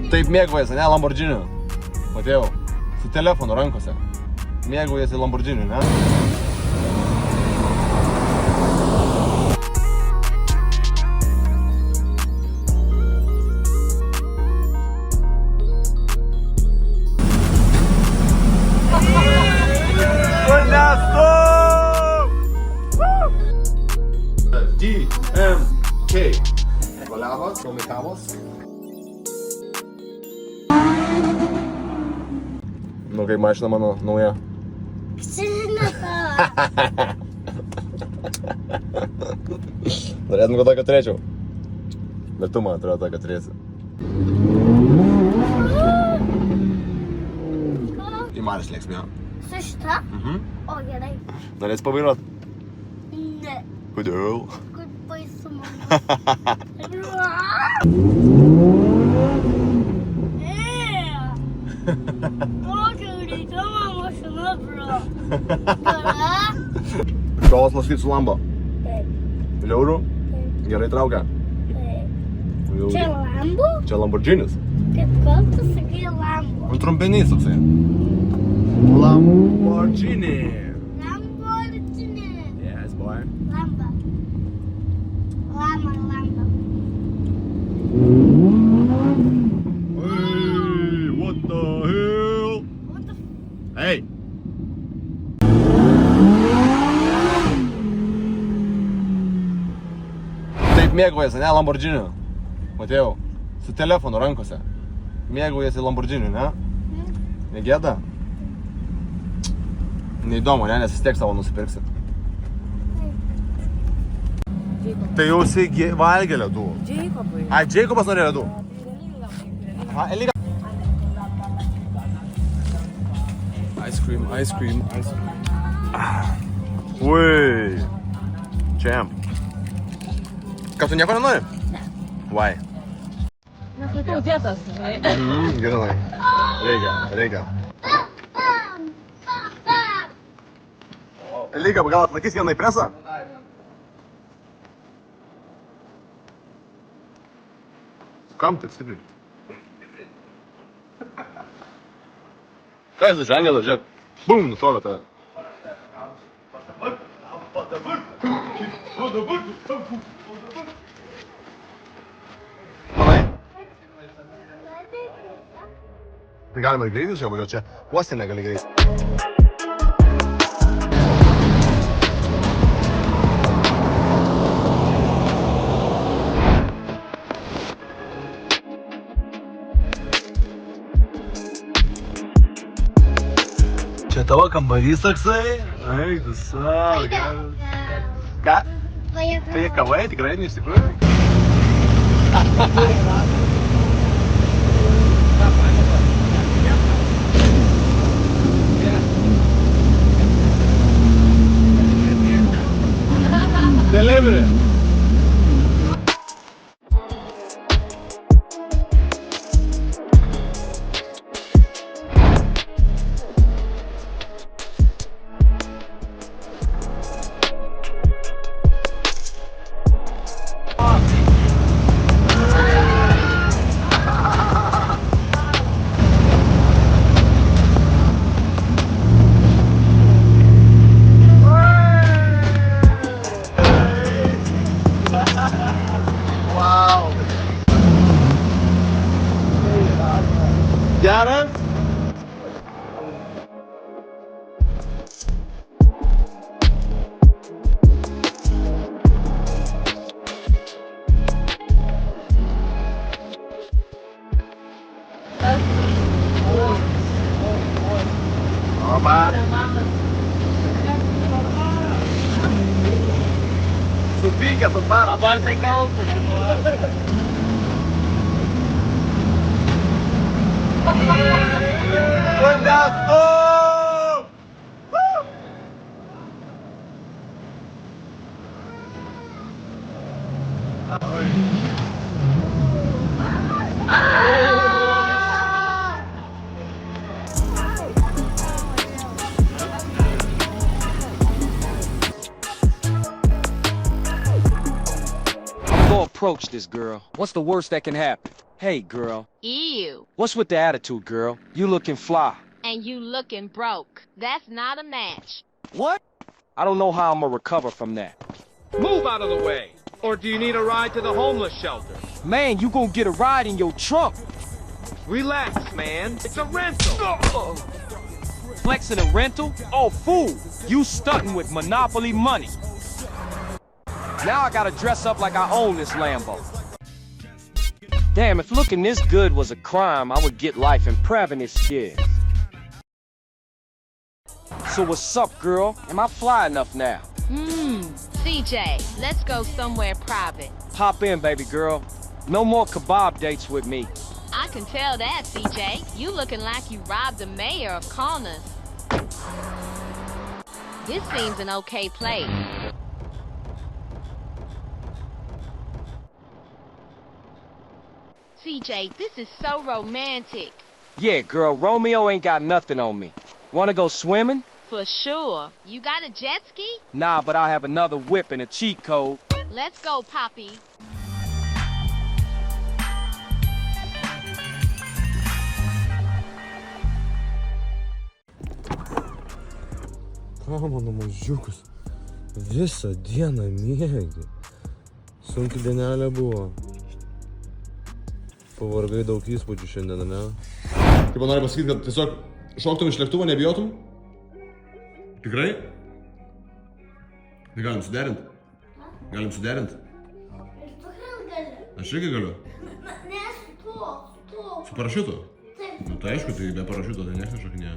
Taip mėgavęs, ne, Lamborghini. Matėjau, su telefonu rankose. Mėgavęs Lamborghini, ne? DMK. Valiavas, komikavos. Nu, kaip mašina mano nauja. Norėtum, kad tokią turėčiau. Bet tu, man atrodo, tokią turėsi. Į Maris lėks, mėjo. Su šita? O, gerai. Norėsi pavairuot? Ne. Kodėl? Kaip baisu man. Tokia greitama mašina, bro. Kada? Šalas lastyt su Lambo. Taip. Liaurų? Taip. Gerai traukia. Taip. Čia Lambo? Čia Lamborghinis. Kaip kol tu sakai Lambo? Trumpinys toksai. Lamborghini. Lamborghini. Yes, boy. Lamba. Lama. Hey, what the hell? What the f... Hey! Taip mėgavęs, ne, Lamborghini. Matėjau, su telefonu rankose. Mėgavęs Lamborghini, ne? Negėda? Neįdomu, ne, nes vis tiek savo nusipirksit. Tai jau jisai valgė ledų. Jacobui. A, Jacobas norėjo ledų. Aha, Elika. Ice cream. Ui. Champ. Ką, tu nieko nenori? Ne. Why? Neskaitau dietas, žinai. Gerai. Reikia. Elika, gal atlakys vieną į presą? Kam taip stipriai? Ką jis žangelas, žiūrėk. Bum, nušovė tave. Manai? Tai galima ir greitis čia važiuoti, čia uostė negali greitis. Čia tavo kambarys toksai? Eik, tu savo, geras. Ką? Pajakavai, tikrai, ne iš tikrųjų? Delivery. Geras? Opa! Supykęs ant mano. Dabar tai kaltas. Approach this girl. What's the worst that can happen? Hey, girl. Ew. What's with the attitude, girl? You looking fly. And you looking broke. That's not a match. What? I don't know how I'm gonna recover from that. Move out of the way! Or do you need a ride to the homeless shelter? Man, you gonna get a ride in your trunk. Relax, man. It's a rental. Flexing a rental? Oh, fool. You stunting with Monopoly money. Now I gotta dress up like I own this Lambo. Damn, if looking this good was a crime, I would get life in Providence years. So what's up, girl? Am I fly enough now? CJ, let's go somewhere private. Hop in, baby girl. No more kebab dates with me. I can tell that, CJ. You looking like you robbed the mayor of Connors. This seems an okay place. CJ, this is so romantic. Yeah, girl, Romeo ain't got nothing on me. Wanna go swimming? For sure. You got a jet ski? Nah, but I have another whip and a cheat code. Let's go, Poppy. Ką, mano mažiukus, visą dieną miegi. Sunki dienelė buvo. Pavargai daug įspūdžių šiandien, ne? Kaip man nori pasakyti, kad tiesiog šoktum iš lėktuvo, nebijotum? Tikrai? Tai galim suderint? Galim suderint? Ir tu gali. Aš irgi galiu. Ne, su tu. Su parašiutu? Taip. Nu tai aišku, tai be parašiuto tai niekas nešokinėja.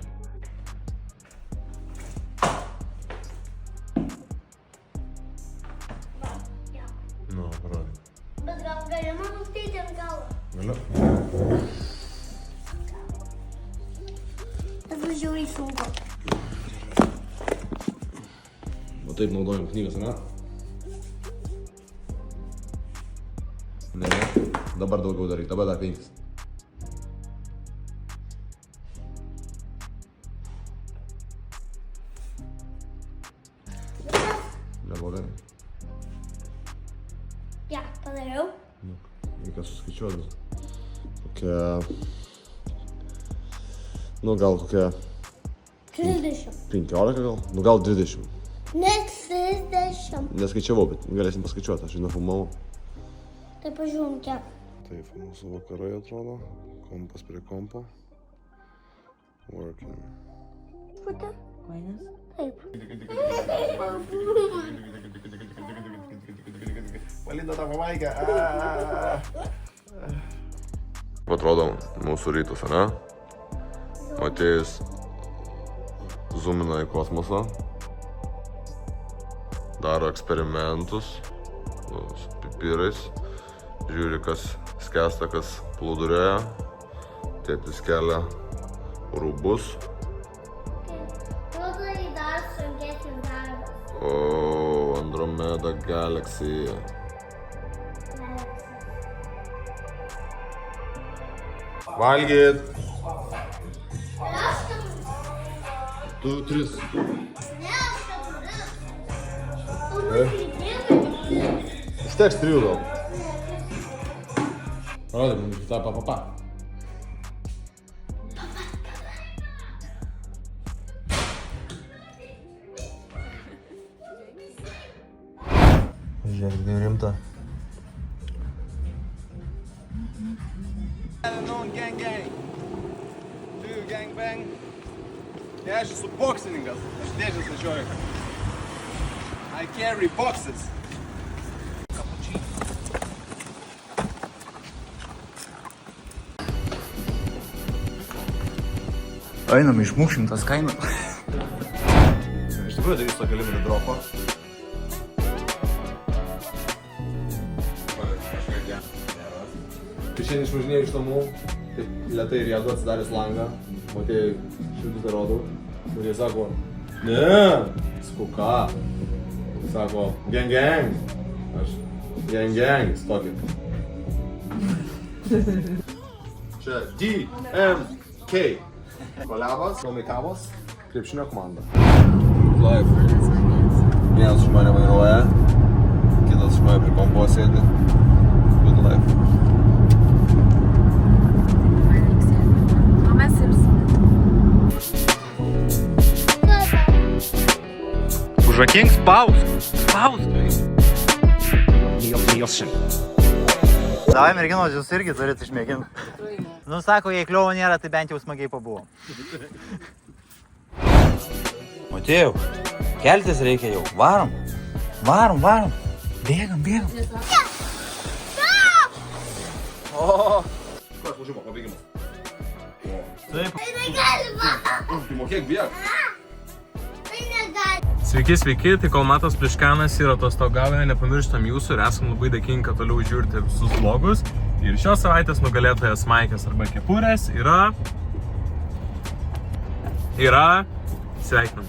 Nu, parodyk. Bet gal galima nustėti ant galo. Galiu. Tas važiuoja sunku. O taip naudojam knygas, ne? Ne. Dabar daugiau daryk, dabar dar 5. Neblogai. Ja, padariau. Reikia suskaičiuoti. Kokia... Nu gal kokia... 30. 15 gal? Nu gal 20. Ne 30. Neskaičiavau, bet galėsim paskaičiuoti, aš nefilmavau. Tai pažiūrim kiek. Taip, mūsų vakarai atrodo. Kompas prie kompo. Working. Puta. Buenas. Taip. Palinda tą pamaikę. Atrodo mūsų rytas, ne? Matėjus zoomina į kosmosą. Daro eksperimentus su pipirais. Žiūri, kas skęsta, kas plūdurėja. Tėtis kelia rūbus. Tai dar sunkesnis darbas. O Andromeda Galaxy. Valgyt. Tu 3. Ne, aš turiu. Užteks 3 gal. Parodyk, man tą papapa. Žiūrėk, kaip rimta. Gang gang. Tu gang bang. Ne, aš esu boksininkas. Aš dėžės nešioju. I carry boxes. Einam, išmušim tas kainą. Iš tikrųjų darys tokį liminį dropą. Tai šiandien išvažinėjau iš namų, taip lėtai riedu atsidaręs langą, matėjai šildutę rodau, ir jie sako, ne, sakau ką, sako, gang gang, aš gang gang, stokit. Čia DMK, kolebas, Domeikavos, krepšinio komanda. Live. Vienas iš mane vairuoja, kitas iš mane prie kompo sėdi. Good life. Užrakink, spausk. Davai, merginos, jūs irgi turit išmėginti. Nu, sako, jei kliuvo nėra, tai bent jau smagiai pabuvom. Matėjau, keltis reikia jau. Varom. Bėgam. Ko, aš užimo, pabėgimas. Taip. Tai negalima. Tai mokėk bėg. Tai negalima. Sveiki, tai kol Matas Pliškanas yra atostogauja, nepamirštam jūsų ir esam labai dėkingi, kad toliau žiūrite visus vlogus. Ir šios savaitės nugalėtojas Maikės arba Kepurės yra... Sveikinam.